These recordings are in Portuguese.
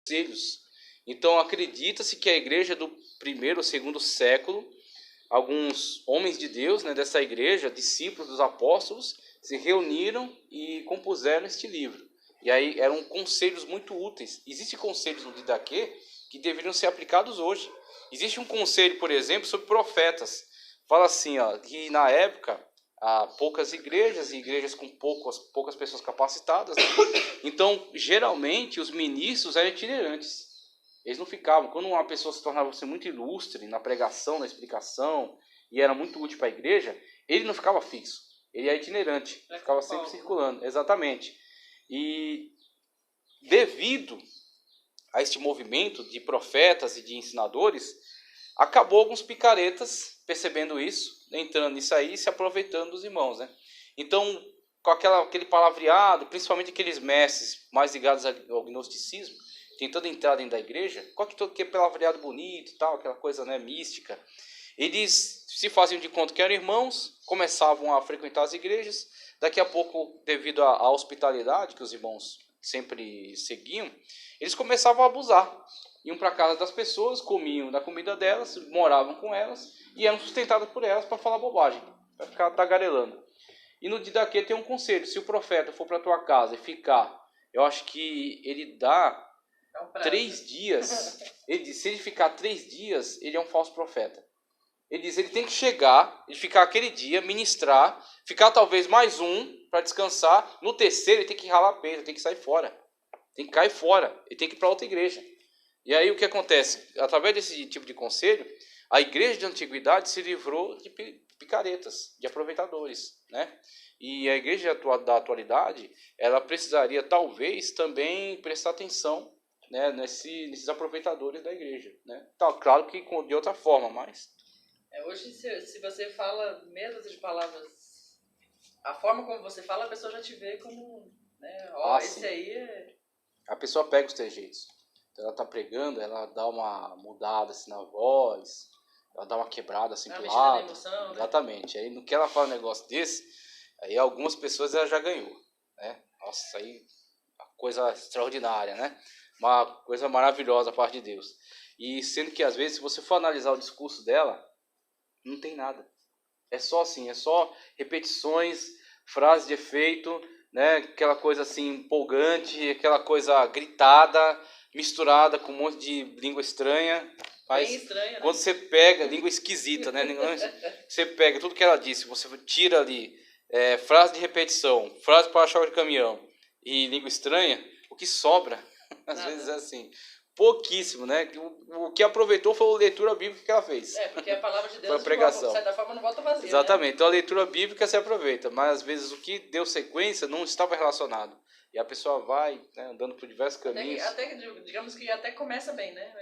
conselhos. Então acredita-se que a igreja do primeiro ou segundo século, alguns homens de Deus, né, dessa igreja, discípulos dos apóstolos, se reuniram e compuseram este livro. E aí eram conselhos muito úteis. Existem conselhos no Didaquê que deveriam ser aplicados hoje. Existe um conselho, por exemplo, sobre profetas. Fala assim, ó, que na época há poucas igrejas, e igrejas com poucas pessoas capacitadas, né? Então, geralmente, os ministros eram itinerantes. Eles não ficavam. Quando uma pessoa se tornava muito ilustre na pregação, na explicação, e era muito útil para a igreja, ele não ficava fixo. Ele era itinerante, ficava sempre circulando. Exatamente. E devido a este movimento de profetas e de ensinadores, acabou alguns picaretas percebendo isso, entrando nisso aí e se aproveitando dos irmãos, né? Então, com aquele palavreado, principalmente aqueles mestres mais ligados ao gnosticismo, tentando entrar dentro da igreja, que palavreado bonito e tal, aquela coisa, né, mística, eles se faziam de conta que eram irmãos, começavam a frequentar as igrejas, daqui a pouco, devido à hospitalidade que os irmãos sempre seguiam, eles começavam a abusar. Iam para a casa das pessoas, comiam da comida delas, moravam com elas e eram sustentados por elas para falar bobagem, para ficar tagarelando. E no Didaquê tem um conselho: se o profeta for para tua casa e ficar, eu acho que ele dá 3 dias. Se ele ficar 3 dias, ele é um falso profeta. Ele diz, ele tem que chegar, ele ficar aquele dia, ministrar, ficar talvez mais um para descansar. No terceiro, ele tem que ralar a peito, tem que sair fora. Tem que cair fora, ele tem que ir para outra igreja. E aí o que acontece? Através desse tipo de conselho, a igreja de antiguidade se livrou de picaretas, de aproveitadores, né? E a igreja da atualidade, ela precisaria talvez também prestar atenção, né, nesses aproveitadores da igreja, né? Tá, claro que de outra forma, mas... Hoje, se você fala menos de palavras, a forma como você fala, a pessoa já te vê como, né, esse sim. aí é... A pessoa pega os trejeitos. Então ela tá pregando, ela dá uma mudada assim na voz, ela dá uma quebrada assim pro lado. Emoção, exatamente. Né? Aí no que ela fala um negócio desse, aí algumas pessoas ela já ganhou, né? Nossa, aí uma coisa extraordinária, né? Uma coisa maravilhosa a parte de Deus. E sendo que às vezes, se você for analisar o discurso dela, não tem nada. É só assim, é só repetições, frases de efeito, né? Aquela coisa assim empolgante, aquela coisa gritada, misturada com um monte de língua estranha. Mas bem estranha, quando né? você pega, língua esquisita, né? Você pega tudo que ela disse, você tira ali frase de repetição, frase para choque de caminhão e língua estranha, o que sobra, às vezes é assim, pouquíssimo, né? O que aproveitou foi a leitura bíblica que ela fez. Porque a palavra de Deus, foi a pregação. De certa forma, não volta vazia. Exatamente. Né? Então a leitura bíblica se aproveita, mas às vezes o que deu sequência não estava relacionado. E a pessoa vai, né, andando por diversos caminhos. Digamos que até começa bem, né?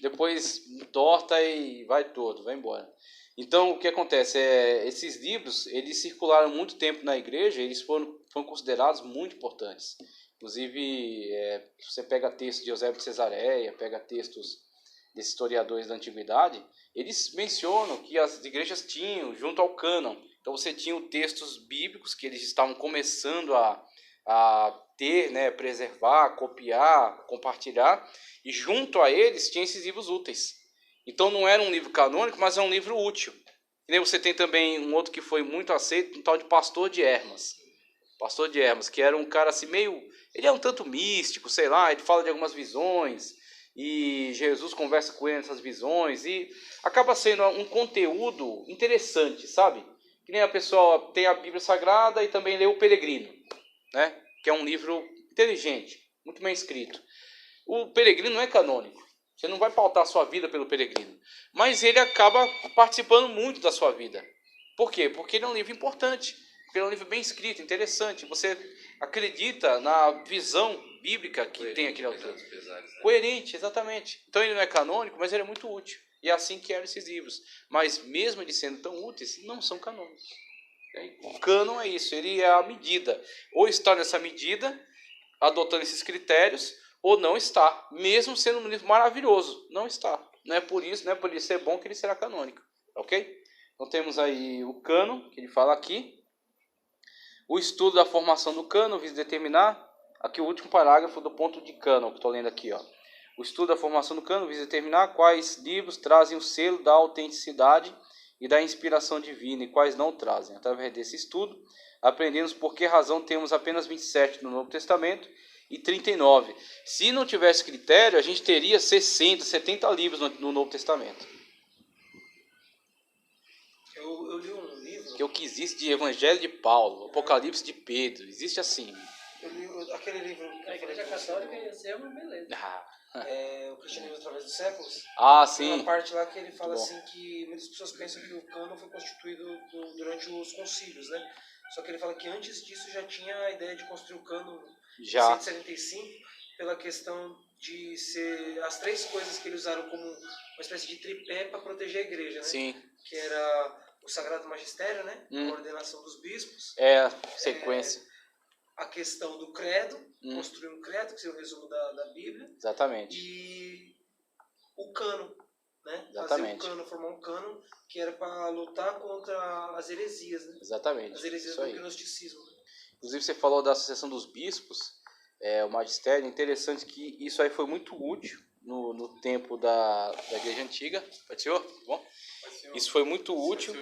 Depois torta e vai todo, vai embora. Então o que acontece esses livros, eles circularam muito tempo na igreja, eles foram considerados muito importantes. Inclusive, você pega textos de Eusébio de Cesareia, pega textos desses historiadores da antiguidade, eles mencionam que as igrejas tinham, junto ao cânon, então você tinha textos bíblicos que eles estavam começando a ter, né, preservar, copiar, compartilhar, e junto a eles tinha esses livros úteis. Então não era um livro canônico, mas é um livro útil. E aí você tem também um outro que foi muito aceito, um tal de Pastor de Hermas. Pastor de Hermas, que era um cara assim meio... Ele é um tanto místico, sei lá, ele fala de algumas visões, e Jesus conversa com ele nessas visões, e acaba sendo um conteúdo interessante, sabe? Que nem a pessoa tem a Bíblia Sagrada e também lê o Peregrino, né? Que é um livro inteligente, muito bem escrito. O Peregrino não é canônico, você não vai pautar a sua vida pelo Peregrino, mas ele acaba participando muito da sua vida. Por quê? Porque ele é um livro importante, porque ele é um livro bem escrito, interessante, você acredita na visão bíblica que coerente, tem aquele autor. Coerente, exatamente. Então ele não é canônico, mas ele é muito útil. E é assim que eram esses livros. Mas mesmo eles sendo tão úteis, não são canônicos. O cânon é isso, ele é a medida. Ou está nessa medida, adotando esses critérios, ou não está. Mesmo sendo um livro maravilhoso, não está. Não é por isso ser bom que ele será canônico. Ok? Então temos aí o cânon, que ele fala aqui. O estudo da formação do cânon visa determinar aqui o último parágrafo do ponto de cânon, que estou lendo aqui, ó. O estudo da formação do cânon visa determinar quais livros trazem o selo da autenticidade e da inspiração divina e quais não trazem. Através desse estudo, aprendemos por que razão temos apenas 27 no Novo Testamento e 39. Se não tivesse critério, a gente teria 60, 70 livros no Novo Testamento. Eu li um livro... Que é o que existe de Evangelho de Paulo, Apocalipse de Pedro, existe assim. Eu li aquele livro... A Igreja Católica ia ser uma beleza. O Cristianismo através dos séculos. Sim. Tem uma parte lá que ele fala assim que muitas pessoas pensam que o cânon foi constituído durante os concílios, né? Só que ele fala que antes disso já tinha a ideia de construir o cânon em 175, pela questão de ser as 3 coisas que eles usaram como uma espécie de tripé para proteger a igreja, né? Sim. Que era o Sagrado Magistério, né? A ordenação dos bispos. Sequência. A questão do credo, construir um credo, que é o resumo da Bíblia. Exatamente. E o cânon, né? Exatamente. Fazer um cânon, formar um cânon, que era para lutar contra as heresias, né? Exatamente. As heresias do gnosticismo. Inclusive você falou da Associação dos Bispos, o magistério, interessante que isso aí foi muito útil no tempo da Igreja Antiga. Pai do Senhor? Bom? Isso foi muito útil,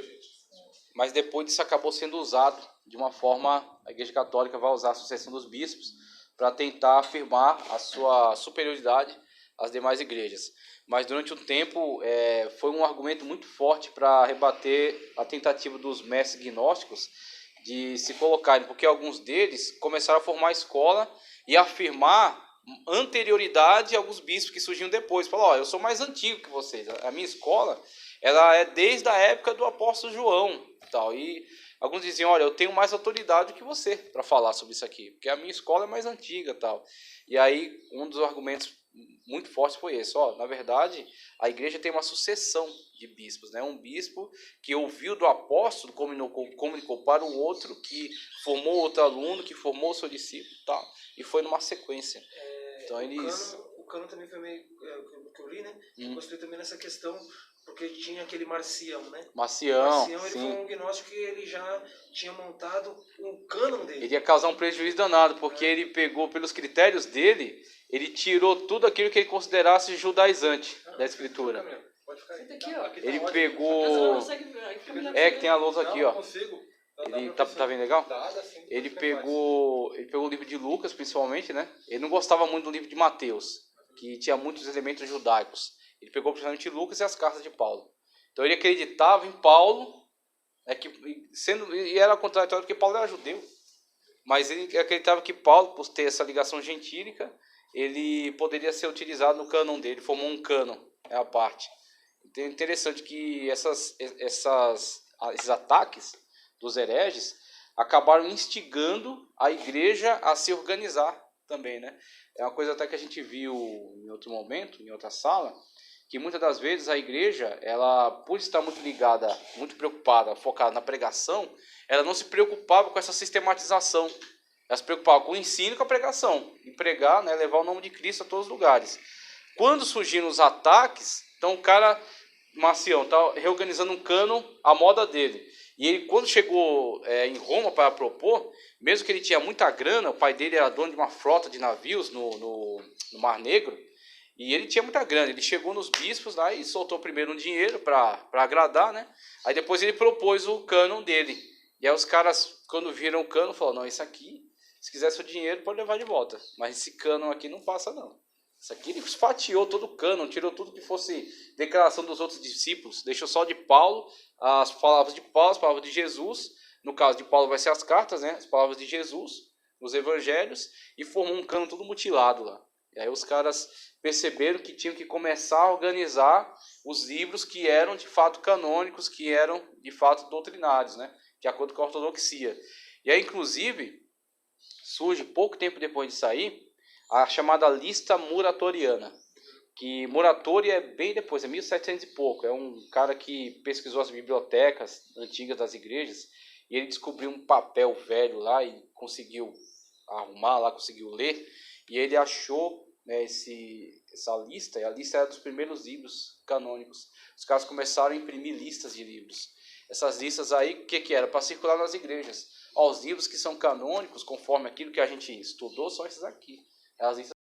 mas depois disso acabou sendo usado de uma forma, a Igreja Católica vai usar a Associação dos Bispos para tentar afirmar a sua superioridade às demais igrejas. Mas durante o tempo foi um argumento muito forte para rebater a tentativa dos mestres gnósticos de se colocarem, porque alguns deles começaram a formar escola e afirmar anterioridade a alguns bispos que surgiam depois. Falaram, eu sou mais antigo que vocês, a minha escola ela é desde a época do apóstolo João. Tal. E alguns diziam, olha, eu tenho mais autoridade que você para falar sobre isso aqui, porque a minha escola é mais antiga. Tal. E aí um dos argumentos muito fortes foi esse. Na verdade, a igreja tem uma sucessão de bispos, né? Um bispo que ouviu do apóstolo, comunicou para o outro, que formou outro aluno, que formou o seu discípulo, tal, e foi numa sequência. Então, o cânon também foi meio que eu li, né? Construído também nessa questão, porque tinha aquele Marcião, né? Marcião, ele foi um gnóstico que ele já tinha montado um cânon dele. Ele ia causar um prejuízo danado, porque ele pegou, pelos critérios dele, ele tirou tudo aquilo que ele considerasse judaizante da escritura. Aqui, ó. Ele pegou... que tem a lousa aqui, ó. Ele tá vendo legal? Ele pegou o livro de Lucas, principalmente, né? Ele não gostava muito do livro de Mateus, que tinha muitos elementos judaicos. Ele pegou principalmente Lucas e as cartas de Paulo. Então ele acreditava em Paulo, e era contraditório porque Paulo era judeu. Mas ele acreditava que Paulo, por ter essa ligação gentílica, ele poderia ser utilizado no cânon dele, formou um cânon, a parte. Então é interessante que esses ataques dos hereges acabaram instigando a igreja a se organizar também, né? É uma coisa até que a gente viu em outro momento, em outra sala, que muitas das vezes a igreja, ela, por estar muito ligada, muito preocupada, focada na pregação, ela não se preocupava com essa sistematização. Ela se preocupava com o ensino e com a pregação. E pregar, né, levar o nome de Cristo a todos os lugares. Quando surgiram os ataques, então o cara, Marcião, está reorganizando um cânon à moda dele. E ele, quando chegou em Roma para propor, mesmo que ele tinha muita grana, o pai dele era dono de uma frota de navios no Mar Negro, e ele tinha muita grana. Ele chegou nos bispos lá e soltou primeiro um dinheiro para agradar, né? Aí depois ele propôs o cânon dele. E aí os caras, quando viram o cânon, falaram, não, isso aqui, se quiser seu dinheiro, pode levar de volta. Mas esse cânon aqui não passa, não. Isso aqui ele fatiou todo o cânon, tirou tudo que fosse declaração dos outros discípulos. Deixou só de Paulo, as palavras de Paulo, as palavras de Jesus. No caso de Paulo vai ser as cartas, né? As palavras de Jesus, os evangelhos. E formou um cânon todo mutilado lá. E aí os caras perceberam que tinham que começar a organizar os livros que eram de fato canônicos, que eram de fato doutrinários, né? De acordo com a ortodoxia. E aí, inclusive, surge pouco tempo depois de sair a chamada lista muratoriana. Que Muratori é bem depois, é 1700 e pouco. É um cara que pesquisou as bibliotecas antigas das igrejas e ele descobriu um papel velho lá e conseguiu arrumar lá, conseguiu ler. E ele achou, né, essa lista, e a lista era dos primeiros livros canônicos. Os caras começaram a imprimir listas de livros. Essas listas aí, o que era? Para circular nas igrejas. Ó, os livros que são canônicos, conforme aquilo que a gente estudou, são esses aqui. As listas